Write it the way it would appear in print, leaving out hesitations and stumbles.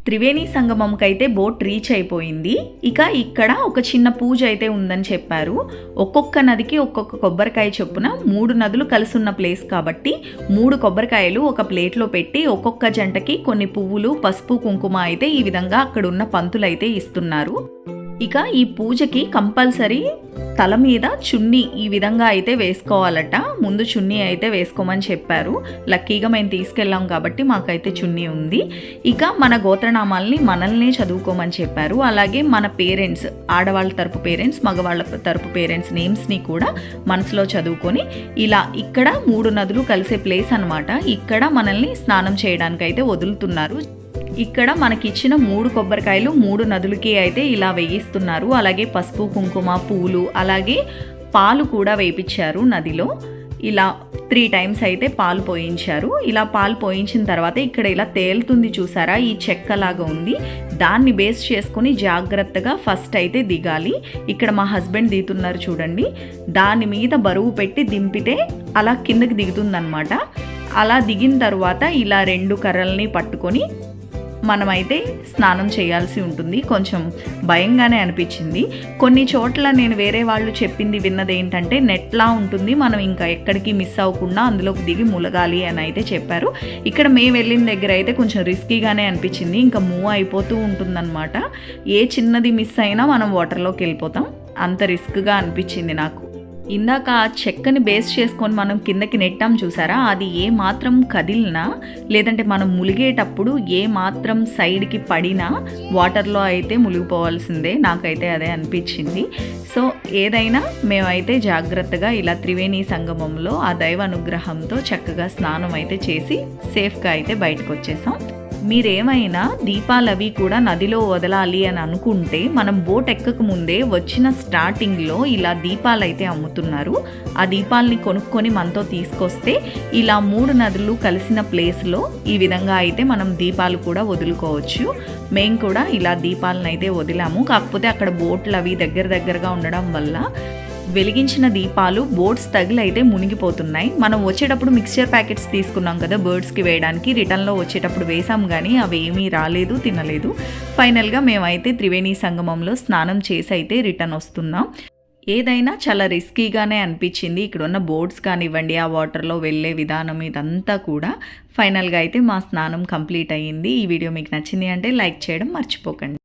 Triveni సంగమంకైతే boat reach అయిపోయింది. ఇక ఇక్కడ ఒక చిన్న పూజ అయితే ఉందని చెప్పారు. ఒక్కొక్క నదికి ఒక్కొక్క కొబ్బరికాయ చొప్పున 3 నదులు కలిసి ఉన్న ప్లేస్ కాబట్టి 3 కొబ్బరికాయలు ఒక ప్లేట్లో పెట్టి ఒక్కొక్క జంటకి కొన్ని పువ్వులు, పసుపు, కుంకుమ అయితే ఈ విధంగా అక్కడ ఉన్న పంతులు అయితే ఇస్తున్నారు. ఇక ఈ పూజకి కంపల్సరీ తల మీద చున్నీ ఈ విధంగా అయితే వేసుకోవాలట. ముందు చున్నీ అయితే వేసుకోమని చెప్పారు. లక్కీగా మేము తీసుకెళ్ళాం కాబట్టి మాకైతే చున్నీ ఉంది. ఇక మన గోత్రనామాల్ని మనల్నే చదువుకోమని చెప్పారు. అలాగే మన పేరెంట్స్, ఆడవాళ్ళ తరపు పేరెంట్స్, మగవాళ్ళ తరపు పేరెంట్స్ నేమ్స్ని కూడా మనసులో చదువుకొని ఇలా ఇక్కడ 3 నదులు కలిసే ప్లేస్ అనమాట. ఇక్కడ మనల్ని స్నానం చేయడానికి అయితే వదులుతున్నారు. ఇక్కడ మనకిచ్చిన 3 కొబ్బరికాయలు 3 నదులకి అయితే ఇలా వేయిస్తున్నారు. అలాగే పసుపు, కుంకుమ, పూలు, అలాగే పాలు కూడా వేయించారు నదిలో. ఇలా 3 టైమ్స్ అయితే పాలు పోయించారు. ఇలా పాలు పోయించిన తర్వాత ఇక్కడ ఇలా తేలుతుంది చూసారా, ఈ చెక్కలాగా ఉంది. దాన్ని బేస్ చేసుకుని జాగ్రత్తగా ఫస్ట్ అయితే దిగాలి. ఇక్కడ మా హస్బెండ్ దిగుతున్నారు చూడండి. దాని మీద బరువు పెట్టి దింపితే అలా కిందకి దిగుతుందన్నమాట. అలా దిగిన తర్వాత ఇలా 2 కర్రల్ని పట్టుకొని మనమైతే స్నానం చేయాల్సి ఉంటుంది. కొంచెం భయంగానే అనిపించింది. కొన్ని చోట్ల నేను వేరే వాళ్ళు చెప్పింది విన్నది ఏంటంటే నెట్లా ఉంటుంది, మనం ఇంకా ఎక్కడికి మిస్ అవ్వకుండా అందులోకి దిగి ములగాలి అని అయితే చెప్పారు. ఇక్కడ మేము వెళ్ళిన దగ్గర అయితే కొంచెం రిస్కీగానే అనిపించింది. ఇంకా మూవ్ అయిపోతూ ఉంటుందన్నమాట. ఏ చిన్నది మిస్ అయినా మనం వాటర్లోకి వెళ్ళిపోతాం. అంత రిస్క్గా అనిపించింది నాకు. ఇందాక ఆ చెక్కని బేస్ చేసుకొని మనం కిందకి నెట్టాం చూసారా, అది ఏ మాత్రం కదిలినా లేదంటే మనం ములిగేటప్పుడు ఏ మాత్రం సైడ్కి పడినా వాటర్లో అయితే మునిగిపోవాల్సిందే. నాకైతే అదే అనిపించింది. సో ఏదైనా మేమైతే జాగ్రత్తగా ఇలా త్రివేణి సంగమంలో ఆ దైవ అనుగ్రహంతో చక్కగా స్నానం అయితే చేసి సేఫ్గా అయితే బయటకు వచ్చేసాం. మీరేమైనా దీపాలవి కూడా నదిలో వదలాలి అని అనుకుంటే మనం బోట్ ఎక్కక ముందే వచ్చిన స్టార్టింగ్లో ఇలా దీపాలు అయితే అమ్ముతున్నారు. ఆ దీపాలని కొనుక్కొని మనతో తీసుకొస్తే ఇలా 3 నదులు కలిసిన ప్లేస్లో ఈ విధంగా అయితే మనం దీపాలు కూడా వదులుకోవచ్చు. మేము కూడా ఇలా దీపాలను అయితే వదిలాము. కాకపోతే అక్కడ బోట్లు అవి దగ్గరగా ఉండడం వల్ల వెలిగించిన దీపాలు బోట్స్ తగిలైతే మునిగిపోతున్నాయి. మనం వచ్చేటప్పుడు మిక్స్చర్ ప్యాకెట్స్ తీసుకున్నాం కదా బర్డ్స్కి వేయడానికి, రిటర్న్లో వచ్చేటప్పుడు వేసాం కానీ అవి ఏమీ రాలేదు, తినలేదు. ఫైనల్గా మేమైతే త్రివేణి సంగమంలో స్నానం చేసి అయితే రిటర్న్ వస్తున్నాం. ఏదైనా చాలా రిస్కీగానే అనిపించింది. ఇక్కడ ఉన్న బోట్స్ కానివ్వండి, ఆ వాటర్లో వెళ్ళే విధానం, ఇదంతా కూడా. ఫైనల్గా అయితే మా స్నానం కంప్లీట్ అయ్యింది. ఈ వీడియో మీకు నచ్చింది అంటే లైక్ చేయడం మర్చిపోకండి.